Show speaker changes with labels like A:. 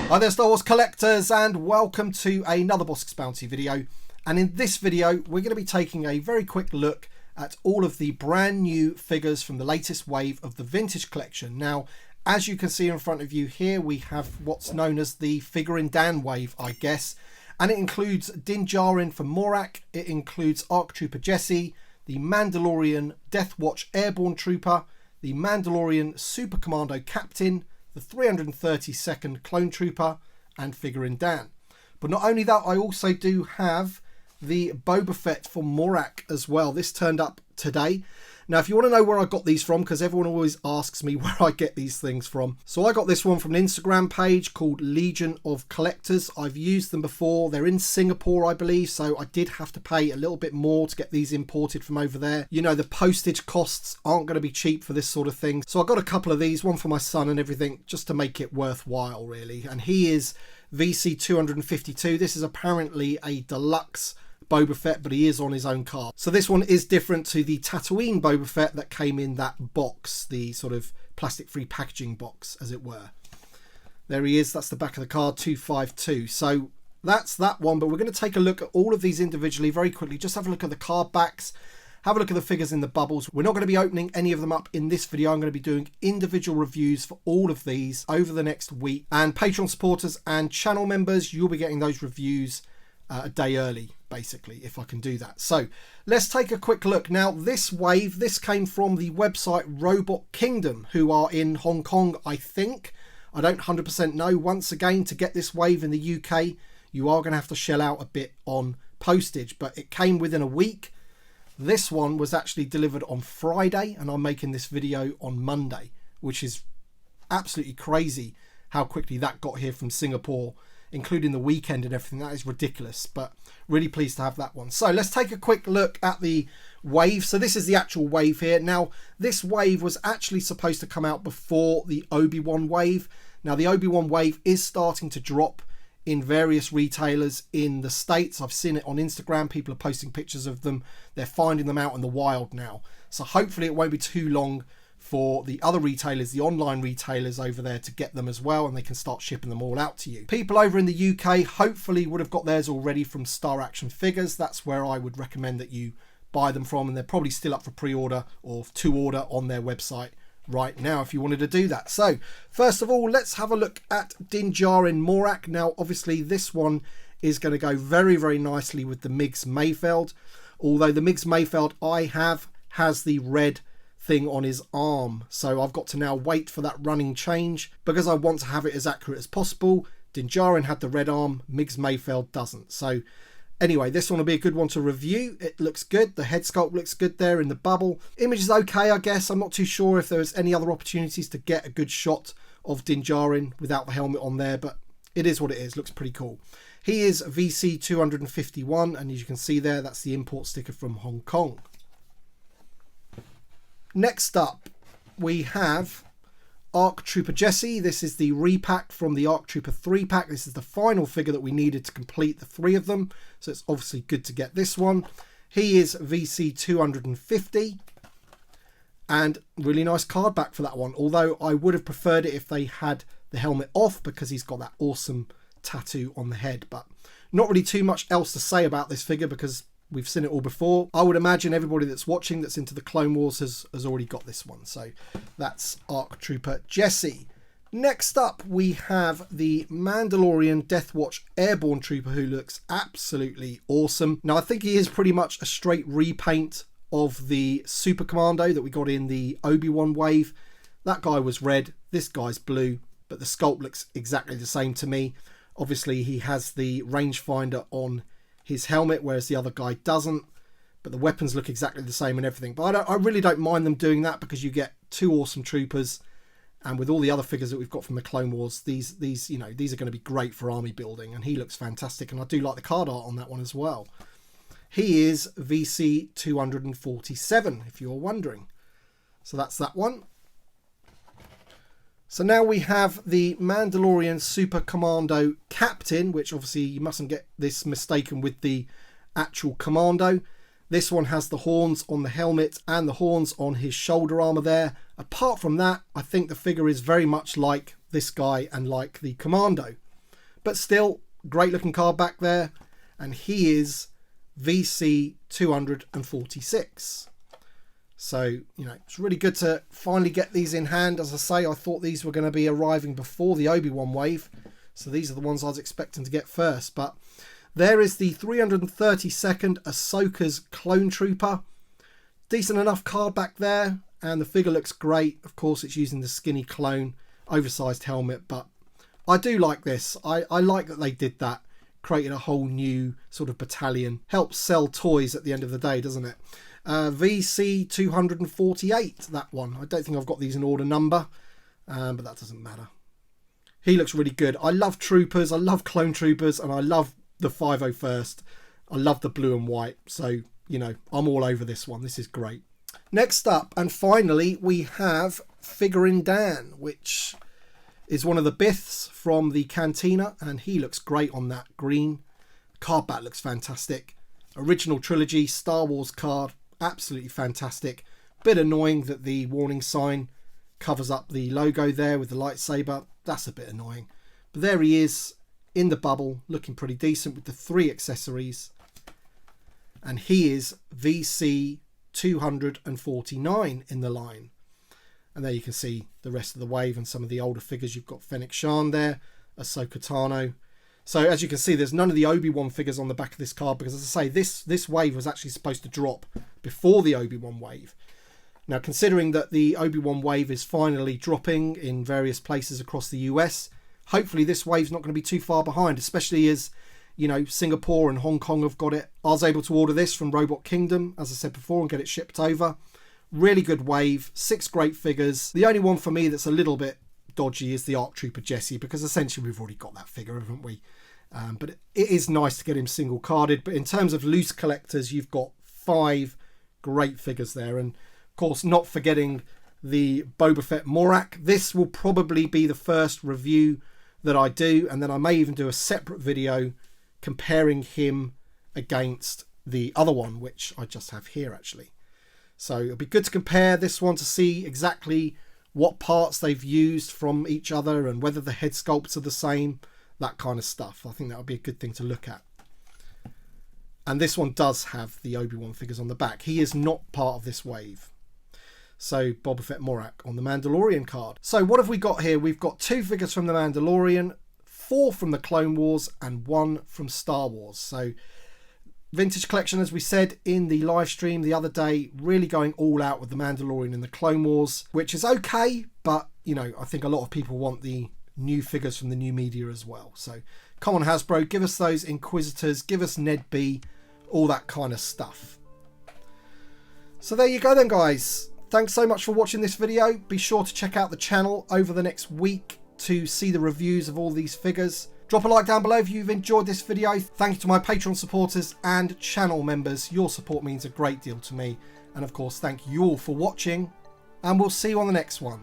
A: Hi there Star Wars collectors, and welcome to another Bossk's Bounty video. And in this video we're going to be taking a very quick look at all of the brand new figures from the latest wave of the vintage collection. Now, as you can see in front of you here, we have what's known as the Figure in Dan wave, I guess, and it includes Djarin from Morak, it includes ARC Trooper Jesse, the Mandalorian Death Watch Airborne Trooper, the Mandalorian Super Commando Captain, the 332nd Clone Trooper, and Figure in Dan. But not only that, I also do have the Boba Fett from Morak as well. This turned up today. Now, if you want to know where I got these from, because everyone always asks me where I get these things from. So I got this one from an Instagram page called Legion of Collectors. I've used them before. They're in Singapore, I believe. So I did have to pay a little bit more to get these imported from over there. You know, the postage costs aren't going to be cheap for this sort of thing. So I got a couple of these, one for my son and everything, just to make it worthwhile, really. And he is VC 252. This is apparently a deluxe Boba Fett, but he is on his own card. So this one is different to the Tatooine Boba Fett that came in that box, the sort of plastic-free packaging box, as it were. There he is. That's the back of the card, 252. So that's that one, but we're going to take a look at all of these individually very quickly. Just have a look at the card backs, have a look at the figures in the bubbles. We're not going to be opening any of them up in this video. I'm going to be doing individual reviews for all of these over the next week. And Patreon supporters and channel members, you'll be getting those reviews a day early, basically, if I can do that. So let's take a quick look. Now, this wave, this came from the website Robot Kingdom, who are in Hong Kong, I think. I don't 100% know. Once again, to get this wave in the UK, you are going to have to shell out a bit on postage, but it came within a week. This one was actually delivered on Friday, and I'm making this video on Monday, which is absolutely crazy how quickly that got here from Singapore, including the weekend and everything. That is ridiculous, but really pleased to have that one. So let's take a quick look at the wave. So this is the actual wave here. Now, this wave was actually supposed to come out before the Obi-Wan wave. Now, the Obi-Wan wave is starting to drop in various retailers in the States. I've seen it on Instagram. People are posting pictures of them. They're finding them out in the wild now. So hopefully it won't be too long for the other retailers, the online retailers over there, to get them as well, and they can start shipping them all out to you. People over in the UK hopefully would have got theirs already from Star Action Figures. That's where I would recommend that you buy them from, and they're probably still up for pre-order or to order on their website right now if you wanted to do that. So first of all, let's have a look at Djarin Morak. Now, obviously this one is going to go very, very nicely with the Migs Mayfeld, although the Migs Mayfeld I have has the red thing on his arm, so I've got to now wait for that running change because I want to have it as accurate as possible. Djarin had the red arm, Migs Mayfeld doesn't. So anyway, this one will be a good one to review. It looks good. The head sculpt looks good there in the bubble. Image is okay, I guess. I'm not too sure if there's any other opportunities to get a good shot of Djarin without the helmet on there, but it is what it is. Looks pretty cool. He is VC 251, and as you can see there, that's the import sticker from Hong Kong. Next up, we have ARC Trooper Jesse. This is the repack from the ARC Trooper 3-pack. This is the final figure that we needed to complete the 3 of them. So it's obviously good to get this one. He is VC 250. And really nice card back for that one. Although I would have preferred it if they had the helmet off, because he's got that awesome tattoo on the head. But not really too much else to say about this figure because we've seen it all before. I would imagine everybody that's watching that's into the Clone Wars has already got this one. So that's ARC Trooper Jesse. Next up, we have the Mandalorian Death Watch Airborne Trooper, who looks absolutely awesome. Now, I think he is pretty much a straight repaint of the Super Commando that we got in the Obi-Wan wave. That guy was red, this guy's blue, but the sculpt looks exactly the same to me. Obviously, he has the rangefinder on his helmet, whereas the other guy doesn't, but the weapons look exactly the same and everything. But I really don't mind them doing that because you get 2 awesome troopers, and with all the other figures that we've got from the Clone Wars, these are going to be great for army building, and he looks fantastic, and I do like the card art on that one as well. He is VC 247, if you're wondering. So that's that one. So now we have the Mandalorian Super Commando Captain, which obviously you mustn't get this mistaken with the actual Commando. This one has the horns on the helmet and the horns on his shoulder armor there. Apart from that, I think the figure is very much like this guy and like the Commando. but still great looking card back there. And he is VC 246. So, you know, it's really good to finally get these in hand. As I say, I thought these were going to be arriving before the Obi-Wan wave, so these are the ones I was expecting to get first. But there is the 332nd Ahsoka's Clone Trooper. Decent enough card back there, and the figure looks great. Of course, it's using the skinny clone, oversized helmet, but I do like this. I like that they did that, created a whole new sort of battalion. Helps sell toys at the end of the day, doesn't it? VC 248, that one. I don't think I've got these in order number, but that doesn't matter. He looks really good. I love troopers, I love clone troopers, and I love the 501st. I love the blue and white, so, you know, I'm all over this one. This is great. Next up, and finally, we have Figuring Dan, which is one of the Biths from the Cantina, and he looks great on that green. Card back looks fantastic. Original trilogy Star Wars card, absolutely fantastic. Bit annoying that the warning sign covers up the logo there with the lightsaber. That's a bit annoying. But there he is in the bubble, looking pretty decent with the 3 accessories. And he is VC 249 in the line. And there you can see the rest of the wave and some of the older figures. You've got Fennec Shan there, Ahsoka Tano. So as you can see, there's none of the Obi-Wan figures on the back of this card, because as I say, this wave was actually supposed to drop before the Obi-Wan wave. Now, considering that the Obi-Wan wave is finally dropping in various places across the US, hopefully this wave's not going to be too far behind, especially as, you know, Singapore and Hong Kong have got it. I was able to order this from Robot Kingdom, as I said before, and get it shipped over. Really good wave, 6 great figures. The only one for me that's a little bit dodgy is the ARC Trooper Jesse, because essentially we've already got that figure, haven't we? But it is nice to get him single carded. But in terms of loose collectors, you've got 5 great figures there. And of course, not forgetting the Boba Fett Morak. This will probably be the first review that I do, and then I may even do a separate video comparing him against the other one, which I just have here actually. So it'll be good to compare this one to see exactly what parts they've used from each other and whether the head sculpts are the same, that kind of stuff. I think that would be a good thing to look at. And this one does have the Obi-Wan figures on the back. He is not part of this wave. So Boba Fett Morak on the Mandalorian card. So what have we got here? We've got 2 figures from the Mandalorian, 4 from the Clone Wars, and 1 from Star Wars. So vintage collection, as we said in the live stream the other day, really going all out with the Mandalorian and the Clone Wars, which is okay, but, you know, I think a lot of people want the new figures from the new media as well. So come on, Hasbro, give us those Inquisitors, give us Ned B, all that kind of stuff. So there you go then, guys. Thanks so much for watching this video. Be sure to check out the channel over the next week to see the reviews of all these figures. Drop a like down below if you've enjoyed this video. Thank you to my Patreon supporters and channel members. Your support means a great deal to me. And of course, thank you all for watching, and we'll see you on the next one.